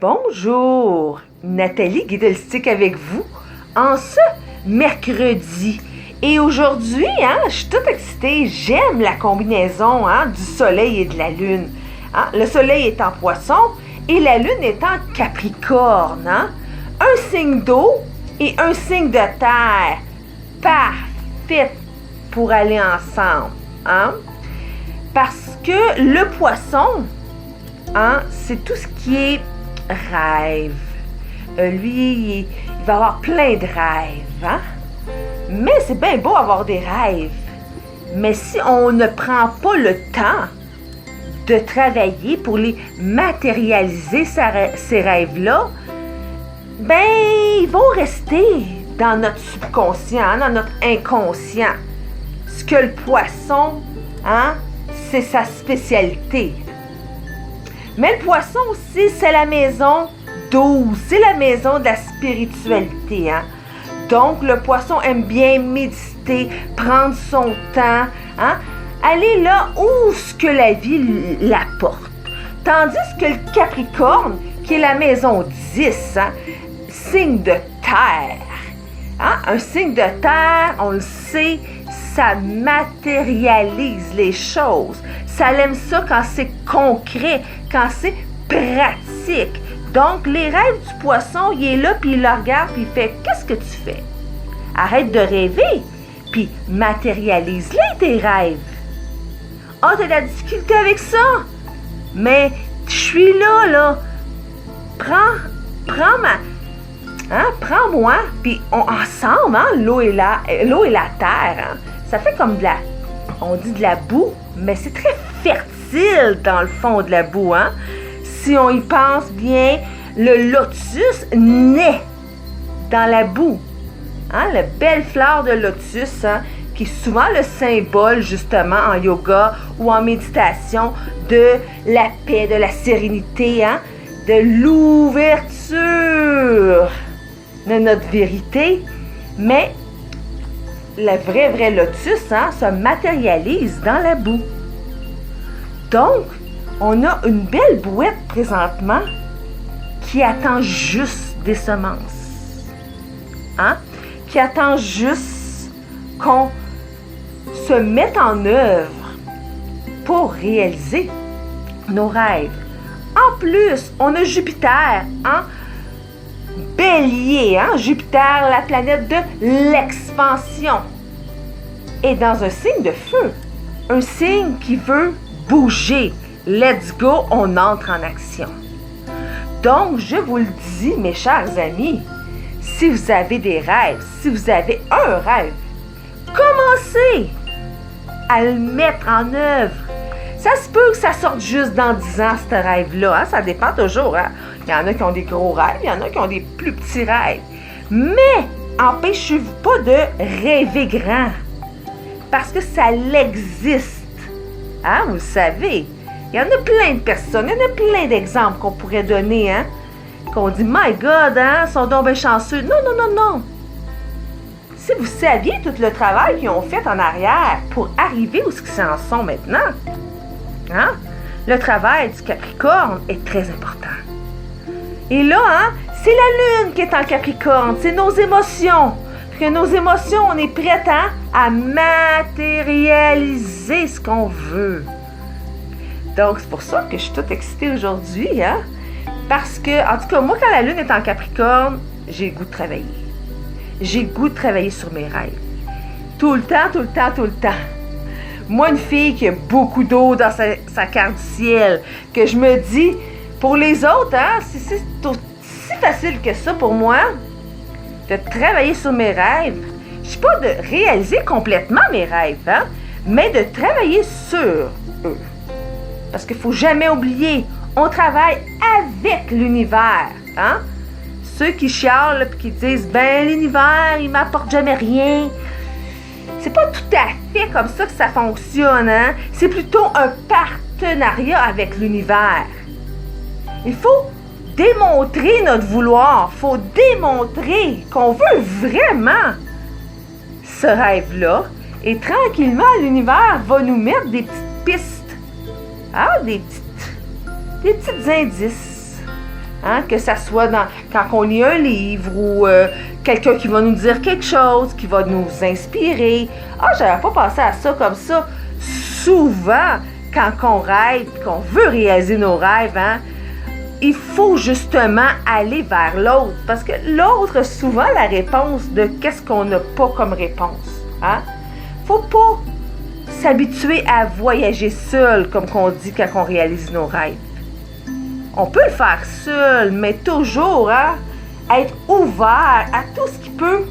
Bonjour, Nathalie Guidelstic avec vous en ce mercredi. Et aujourd'hui, je suis toute excitée, j'aime la combinaison du soleil et de la lune. Le soleil est en poisson et la lune est en capricorne. Un signe d'eau et un signe de terre. Parfait pour aller ensemble. Parce que le poisson, c'est tout ce qui est rêve. Lui, il va avoir plein de rêves. Mais c'est bien beau avoir des rêves. Mais si on ne prend pas le temps de travailler pour les matérialiser, ces rêves-là, ils vont rester dans notre subconscient, dans notre inconscient. Ce que le poisson, c'est sa spécialité. Mais le poisson aussi, c'est la maison 12, c'est la maison de la spiritualité. Donc, le poisson aime bien méditer, prendre son temps, aller là où ce que la vie l'apporte. Tandis que le Capricorne, qui est la maison 10, signe de terre. Un signe de terre, on le sait, ça matérialise les choses. Ça aime ça quand c'est concret, quand c'est pratique. Donc, les rêves du poisson, il est là, puis il le regarde, puis il fait « Qu'est-ce que tu fais? Arrête de rêver, puis matérialise-les tes rêves. » Ah, t'as de la difficulté avec ça? Mais je suis là. Prends-moi, puis ensemble, l'eau et la terre, ça fait comme on dit de la boue, mais c'est très fertile dans le fond de la boue, Si on y pense bien, le lotus naît dans la boue. La belle fleur de lotus, qui est souvent le symbole, justement, en yoga ou en méditation, de la paix, de la sérénité, de l'ouverture de notre vérité. Mais le vrai lotus, se matérialise dans la boue. Donc, on a une belle bouette présentement qui attend juste des semences. Qui attend juste qu'on se mette en œuvre pour réaliser nos rêves. En plus, on a Jupiter, Bélier, Jupiter, la planète de l'expansion. Et dans un signe de feu, un signe qui veut bouger. Let's go, on entre en action. Donc, je vous le dis, mes chers amis, si vous avez des rêves, si vous avez un rêve, commencez à le mettre en œuvre. Ça se peut que ça sorte juste dans 10 ans, ce rêve-là. Ça dépend toujours. Il y en a qui ont des gros rêves, il y en a qui ont des plus petits rêves. Mais, empêchez-vous pas de rêver grand. Parce que ça l'existe. Vous le savez. Il y en a plein de personnes, il y en a plein d'exemples qu'on pourrait donner, qu'on dit « My God, ils sont donc bien chanceux. » Non. Si vous saviez tout le travail qu'ils ont fait en arrière pour arriver où ils en sont maintenant, le travail du Capricorne est très important. Et là, c'est la Lune qui est en Capricorne, c'est nos émotions. Parce que nos émotions, on est prêts à matérialiser ce qu'on veut. Donc, c'est pour ça que je suis toute excitée aujourd'hui, parce que, en tout cas, moi, quand la Lune est en Capricorne, j'ai le goût de travailler. J'ai le goût de travailler sur mes rêves. Tout le temps. Moi, une fille qui a beaucoup d'eau dans sa carte du ciel, que je me dis, pour les autres, c'est si facile que ça pour moi, de travailler sur mes rêves. Je ne dis pas de réaliser complètement mes rêves, mais de travailler sur eux. Parce qu'il ne faut jamais oublier, on travaille avec l'univers. Ceux qui chialent et qui disent « l'univers, il ne m'apporte jamais rien ». C'est pas tout à fait comme ça que ça fonctionne. C'est plutôt un partenariat avec l'univers. Il faut démontrer notre vouloir. Il faut démontrer qu'on veut vraiment ce rêve-là. Et tranquillement, l'univers va nous mettre des petites pistes. Des petits indices. Hein? Que ça soit quand on lit un livre ou quelqu'un qui va nous dire quelque chose, qui va nous inspirer. Ah, j'avais pas pensé à ça comme ça. Souvent, quand on rêve, qu'on veut réaliser nos rêves, hein, il faut justement aller vers l'autre. Parce que l'autre a souvent la réponse de qu'est-ce qu'on n'a pas comme réponse. Hein? Faut pas s'habituer à voyager seul, comme qu'on dit quand on réalise nos rêves. On peut le faire seul, mais toujours hein, être ouvert à tout ce qui peut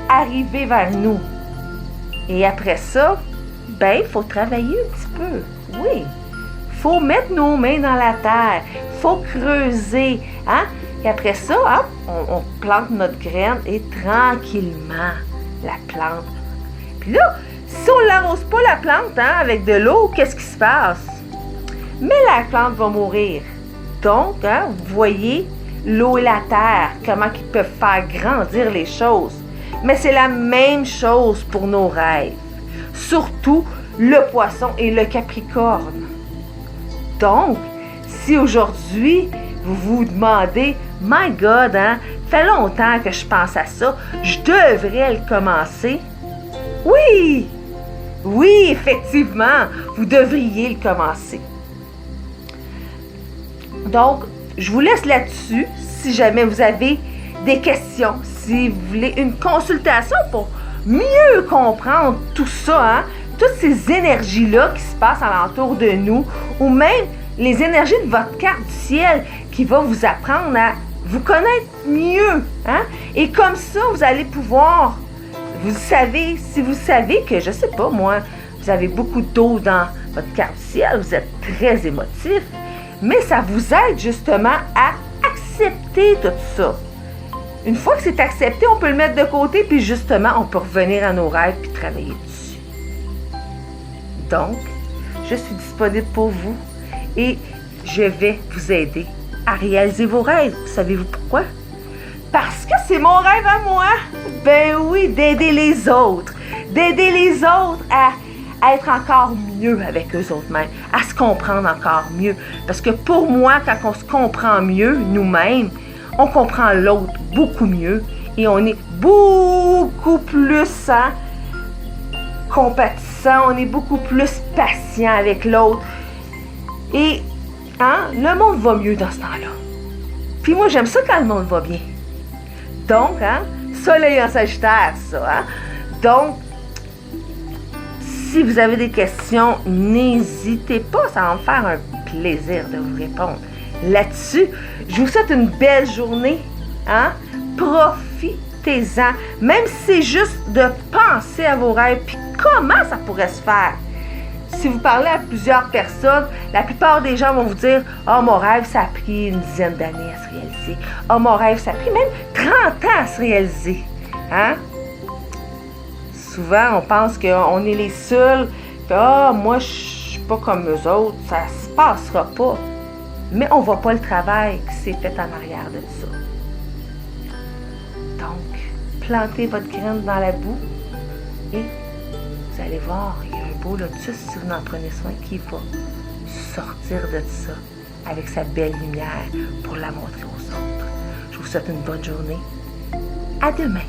arriver vers nous. Et après ça, ben, il faut travailler un petit peu. Oui, il faut mettre nos mains dans la terre, il faut creuser. Hein? Et après ça, hop, on plante notre graine et tranquillement, la plante. Puis là, si on ne l'arrose pas la plante hein, avec de l'eau, qu'est-ce qui se passe? Mais la plante va mourir. Donc, hein, vous voyez, l'eau et la terre, comment ils peuvent faire grandir les choses. Mais c'est la même chose pour nos rêves. Surtout le poisson et le capricorne. Donc, si aujourd'hui, vous vous demandez, « My God, hein, fait longtemps que je pense à ça, je devrais le commencer. » Oui! Oui, effectivement, vous devriez le commencer. Donc, je vous laisse là-dessus. Si jamais vous avez des questions, si vous voulez une consultation pour mieux comprendre tout ça, hein, toutes ces énergies-là qui se passent alentour de nous, ou même les énergies de votre carte du ciel qui va vous apprendre à vous connaître mieux. Hein? Et comme ça, vous allez pouvoir, vous savez, si vous savez que, je sais pas moi, vous avez beaucoup d'eau dans votre carte du ciel, vous êtes très émotif, mais ça vous aide justement à accepter tout ça. Une fois que c'est accepté, on peut le mettre de côté, puis justement, on peut revenir à nos rêves puis travailler dessus. Donc, je suis disponible pour vous et je vais vous aider à réaliser vos rêves. Savez-vous pourquoi? Parce que c'est mon rêve à moi. Ben oui, d'aider les autres. D'aider les autres à être encore mieux avec eux autres mêmes, à se comprendre encore mieux. Parce que pour moi, quand on se comprend mieux, nous-mêmes, on comprend l'autre beaucoup mieux et on est beaucoup plus compatissant, on est beaucoup plus patient avec l'autre. Et hein, le monde va mieux dans ce temps-là. Puis moi, j'aime ça quand le monde va bien. Donc, hein, soleil en Sagittaire, ça. Hein? Donc, si vous avez des questions, n'hésitez pas, ça va me faire un plaisir de vous répondre. Là-dessus, je vous souhaite une belle journée. Hein? Profitez-en. Même si c'est juste de penser à vos rêves, puis comment ça pourrait se faire. Si vous parlez à plusieurs personnes, la plupart des gens vont vous dire « Ah, mon rêve, ça a pris une dizaine d'années à se réaliser. Ah, mon rêve, ça a pris même 30 ans à se réaliser. » Hein? Souvent, on pense qu'on est les seuls. « Ah, moi, je suis pas comme eux autres. Ça se passera pas. » Mais on ne voit pas le travail qui s'est fait en arrière de ça. Donc, plantez votre graine dans la boue et vous allez voir, il y a un beau lotus, si vous en prenez soin, qui va sortir de ça avec sa belle lumière pour la montrer aux autres. Je vous souhaite une bonne journée. À demain!